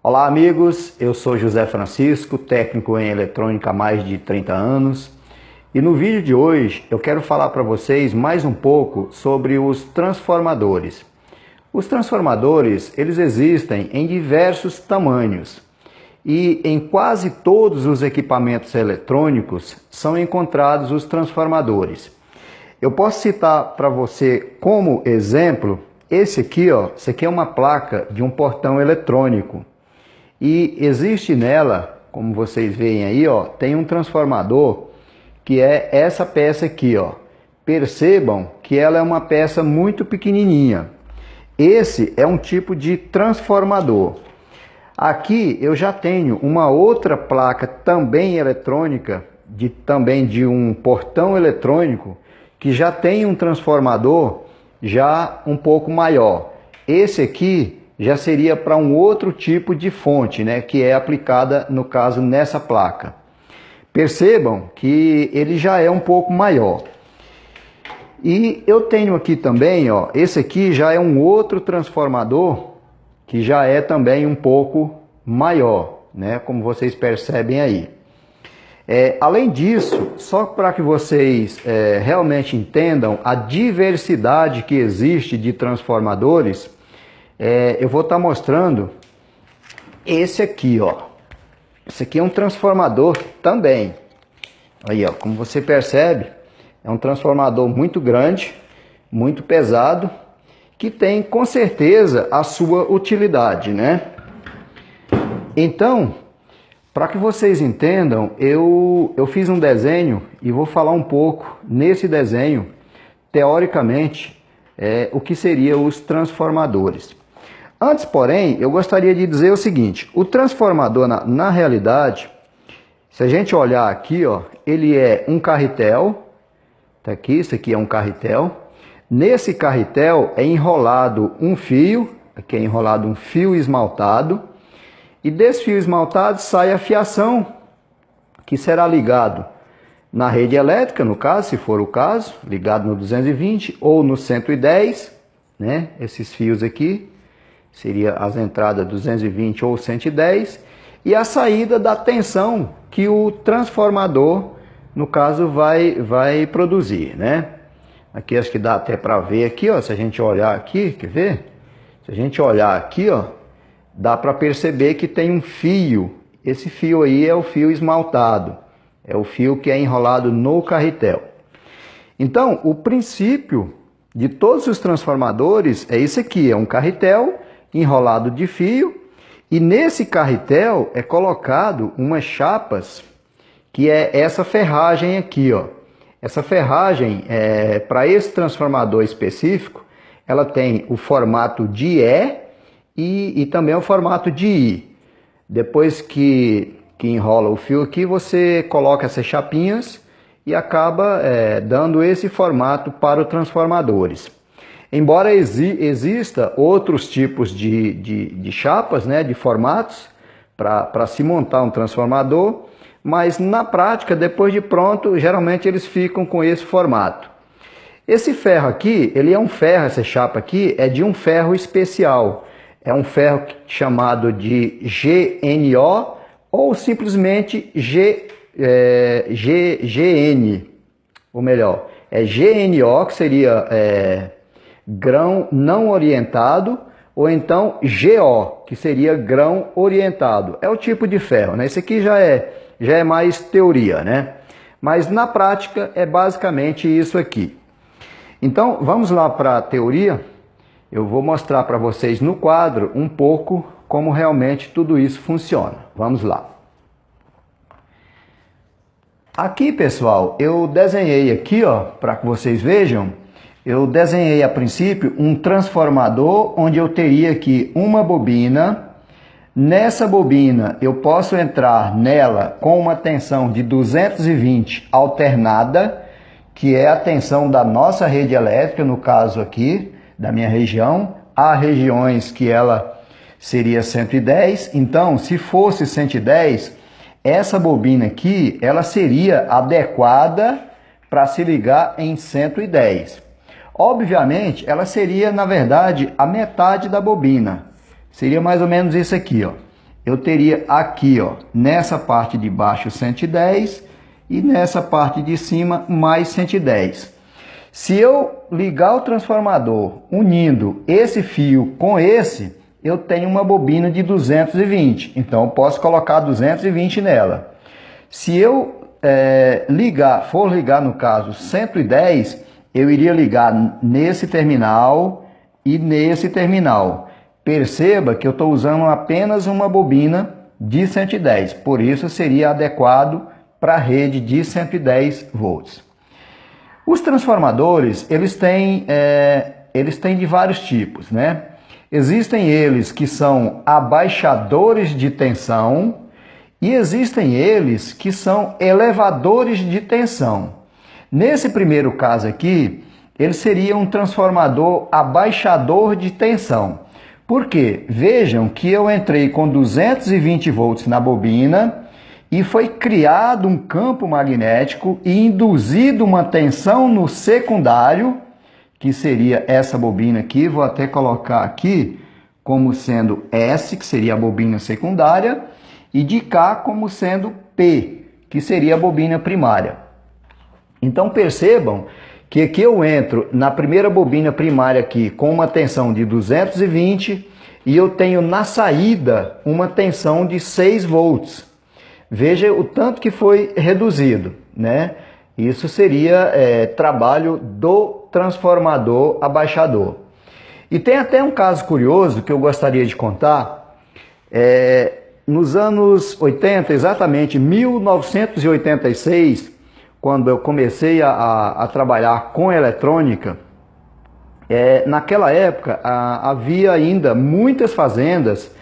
Olá amigos, eu sou José Francisco, técnico em eletrônica há mais de 30 anos e no vídeo de hoje eu quero falar para vocês mais um pouco sobre os transformadores. Os transformadores, eles existem em diversos tamanhos e em quase todos os equipamentos eletrônicos são encontrados os transformadores. Eu posso citar para você como exemplo esse aqui é uma placa de um portão eletrônico. E existe nela, como vocês veem aí, tem um transformador que é essa peça aqui, Percebam que ela é uma peça muito pequenininha. Esse é um tipo de transformador. Aqui eu já tenho uma outra placa também eletrônica, também de um portão eletrônico, que já tem um transformador já um pouco maior. Esse aqui já seria para um outro tipo de fonte, né, que é aplicada, no caso, nessa placa. Percebam que ele já é um pouco maior. E eu tenho aqui também, esse aqui já é um outro transformador, que já é também um pouco maior, né, como vocês percebem aí. Além disso, só para que vocês realmente entendam a diversidade que existe de transformadores, eu vou estar mostrando esse aqui, Esse aqui é um transformador também. Aí, como você percebe, é um transformador muito grande, muito pesado, que tem com certeza a sua utilidade, né? Então, para que vocês entendam, eu fiz um desenho e vou falar um pouco nesse desenho, teoricamente, o que seriam os transformadores. Antes, porém, eu gostaria de dizer o seguinte: o transformador, na realidade, se a gente olhar aqui, ele é um carretel, tá aqui, isso aqui é um carretel. Nesse carretel é enrolado um fio, aqui é enrolado um fio esmaltado, e desse fio esmaltado sai a fiação, que será ligado na rede elétrica, no caso, se for o caso, ligado no 220 ou no 110, né? Esses fios aqui seria as entradas 220 ou 110, e a saída da tensão que o transformador, no caso, vai produzir, né? Aqui acho que dá até para ver aqui, se a gente olhar aqui, quer ver? Se a gente olhar aqui, dá para perceber que tem um fio. Esse fio aí é o fio esmaltado, é o fio que é enrolado no carretel. Então, o princípio de todos os transformadores é isso aqui, é um carretel enrolado de fio, e nesse carretel é colocado umas chapas, que é essa ferragem aqui, Essa ferragem, para esse transformador específico, ela tem o formato de E também o formato de I. Depois que enrola o fio aqui, você coloca essas chapinhas e acaba dando esse formato para os transformadores. Embora exista outros tipos de chapas, né, de formatos, para se montar um transformador, mas na prática, depois de pronto, geralmente eles ficam com esse formato. Esse ferro aqui, ele é um ferro, essa chapa aqui é de um ferro especial. É um ferro chamado de GNO ou simplesmente GN, ou melhor, é GNO, que seria grão não orientado, ou então GO, que seria grão orientado. É o tipo de ferro, né? Esse aqui já é mais teoria, né? Mas na prática é basicamente isso aqui. Então vamos lá para a teoria. Eu vou mostrar para vocês no quadro um pouco como realmente tudo isso funciona. Vamos lá. Aqui, pessoal, eu desenhei aqui, para que vocês vejam, eu desenhei a princípio um transformador onde eu teria aqui uma bobina. Nessa bobina eu posso entrar nela com uma tensão de 220 alternada, que é a tensão da nossa rede elétrica, no caso aqui, da minha região. Há regiões que ela seria 110, então se fosse 110, essa bobina aqui, ela seria adequada para se ligar em 110. Obviamente, ela seria, na verdade, a metade da bobina. Seria mais ou menos isso aqui, eu teria aqui, ó, nessa parte de baixo 110 e nessa parte de cima mais 110. Se eu ligar o transformador unindo esse fio com esse, eu tenho uma bobina de 220, então eu posso colocar 220 nela. Se eu for ligar no caso 110, eu iria ligar nesse terminal e nesse terminal. Perceba que eu estou usando apenas uma bobina de 110, por isso seria adequado para a rede de 110 volts. Os transformadores, eles têm de vários tipos, né? Existem eles que são abaixadores de tensão e existem eles que são elevadores de tensão. Nesse primeiro caso aqui, ele seria um transformador abaixador de tensão. Por quê? Vejam que eu entrei com 220 volts na bobina e foi criado um campo magnético e induzido uma tensão no secundário, que seria essa bobina aqui. Vou até colocar aqui como sendo S, que seria a bobina secundária, e de cá como sendo P, que seria a bobina primária. Então percebam que aqui eu entro na primeira bobina primária aqui com uma tensão de 220 e eu tenho na saída uma tensão de 6 volts. Veja o tanto que foi reduzido, né? Isso seria trabalho do transformador abaixador. E tem até um caso curioso que eu gostaria de contar. Nos anos 80, exatamente 1986, quando eu comecei a trabalhar com eletrônica, naquela época havia ainda muitas fazendas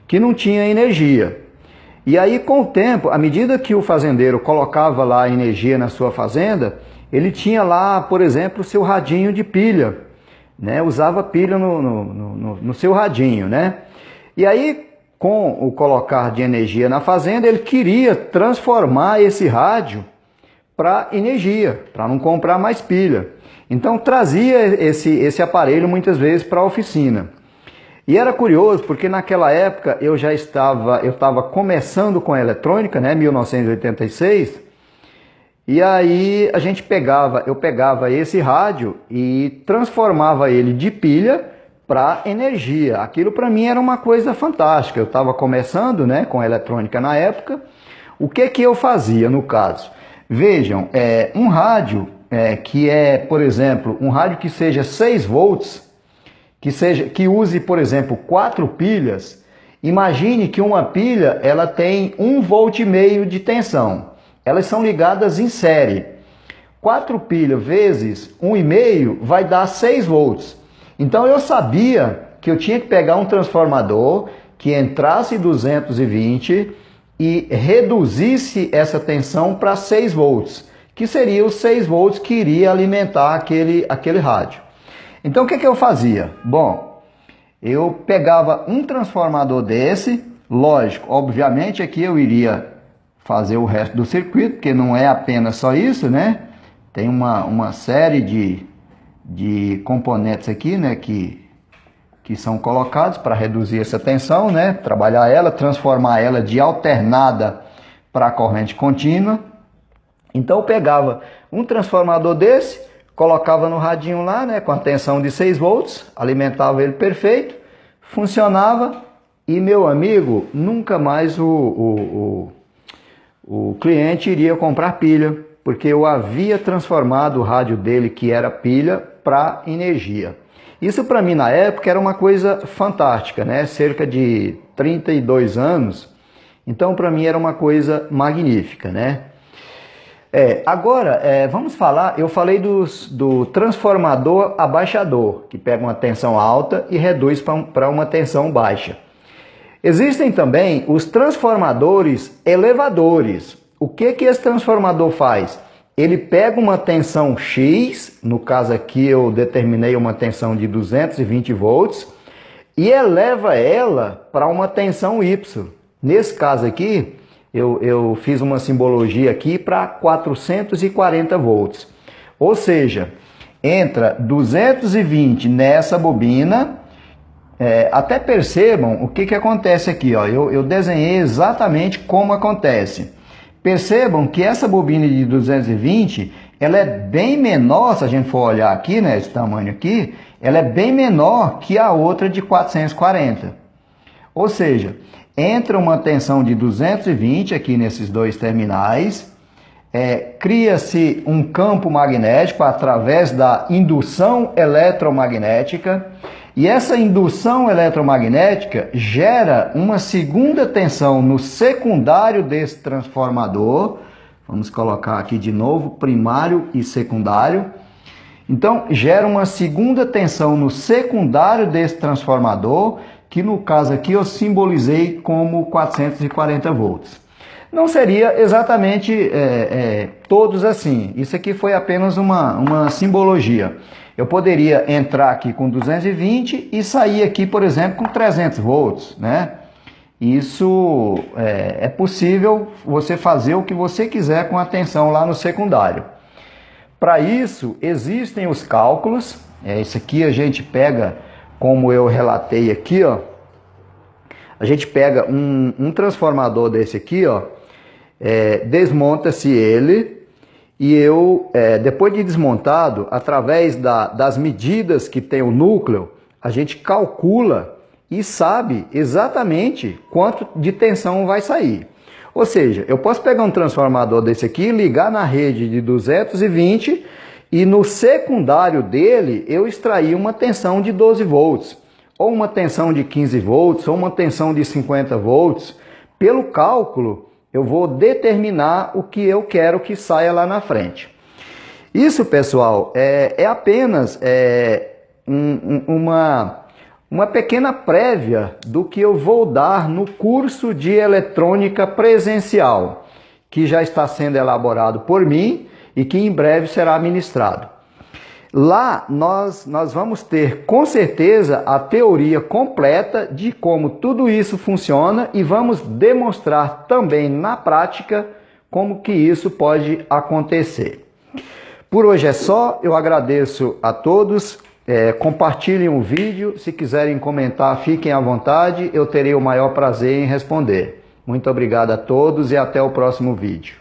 que não tinham energia. E aí, com o tempo, à medida que o fazendeiro colocava lá energia na sua fazenda, ele tinha lá, por exemplo, o seu radinho de pilha, né? Usava pilha no seu radinho, né? E aí, com o colocar de energia na fazenda, ele queria transformar esse rádio para energia, para não comprar mais pilha. Então, trazia esse aparelho muitas vezes para a oficina. E era curioso, porque naquela época eu estava começando com a eletrônica, né, 1986, e aí eu pegava esse rádio e transformava ele de pilha para energia. Aquilo para mim era uma coisa fantástica. Eu estava começando, né, com a eletrônica na época. O que eu fazia no caso? Vejam, um rádio que por exemplo, um rádio que seja 6 volts, que use, por exemplo, 4 pilhas. Imagine que uma pilha ela tem 1,5 volt de tensão. Elas são ligadas em série. 4 pilhas vezes 1,5 vai dar 6 volts. Então eu sabia que eu tinha que pegar um transformador que entrasse 220 e reduzisse essa tensão para 6 volts, que seria os 6 volts que iria alimentar aquele rádio. Então o que eu fazia? Bom, eu pegava um transformador desse, lógico, obviamente aqui eu iria fazer o resto do circuito, porque não é apenas só isso, né? Tem uma série de componentes aqui, né, que são colocados para reduzir essa tensão, né? Trabalhar ela, transformar ela de alternada para corrente contínua. Então eu pegava um transformador desse, colocava no radinho lá, né, com a tensão de 6 volts, alimentava ele perfeito, funcionava e, meu amigo, nunca mais o cliente iria comprar pilha, porque eu havia transformado o rádio dele, que era pilha, para energia. Isso para mim na época era uma coisa fantástica, né? Cerca de 32 anos, então para mim era uma coisa magnífica, né? Agora, vamos falar, eu falei do transformador abaixador, que pega uma tensão alta e reduz para uma tensão baixa. Existem também os transformadores elevadores. O que esse transformador faz? Ele pega uma tensão X, no caso aqui eu determinei uma tensão de 220 volts, e eleva ela para uma tensão Y. Nesse caso aqui, eu fiz uma simbologia aqui para 440 volts. Ou seja, entra 220 nessa bobina, até percebam o que acontece aqui, ó. Eu desenhei exatamente como acontece. Percebam que essa bobina de 220, ela é bem menor, se a gente for olhar aqui, né, esse tamanho aqui, ela é bem menor que a outra de 440. Ou seja, entra uma tensão de 220 aqui nesses dois terminais, cria-se um campo magnético através da indução eletromagnética, e essa indução eletromagnética gera uma segunda tensão no secundário desse transformador. Vamos colocar aqui de novo primário e secundário. Então, gera uma segunda tensão no secundário desse transformador, que no caso aqui eu simbolizei como 440 volts. Não seria exatamente todos assim. Isso aqui foi apenas uma simbologia. Eu poderia entrar aqui com 220 e sair aqui, por exemplo, com 300 volts, né? Isso é possível você fazer o que você quiser com a tensão lá no secundário. Para isso, existem os cálculos. Isso aqui a gente pega, como eu relatei aqui, ó. A gente pega um transformador desse aqui, ó. Desmonta-se ele. E eu, depois de desmontado, através das medidas que tem o núcleo, a gente calcula e sabe exatamente quanto de tensão vai sair. Ou seja, eu posso pegar um transformador desse aqui, ligar na rede de 220 e no secundário dele eu extrair uma tensão de 12 volts, ou uma tensão de 15 volts, ou uma tensão de 50 volts. Pelo cálculo, eu vou determinar o que eu quero que saia lá na frente. Isso, pessoal, é apenas uma pequena prévia do que eu vou dar no curso de eletrônica presencial, que já está sendo elaborado por mim e que em breve será ministrado. Lá nós vamos ter com certeza a teoria completa de como tudo isso funciona e vamos demonstrar também na prática como que isso pode acontecer. Por hoje é só, eu agradeço a todos, compartilhem o vídeo, se quiserem comentar fiquem à vontade, eu terei o maior prazer em responder. Muito obrigado a todos e até o próximo vídeo.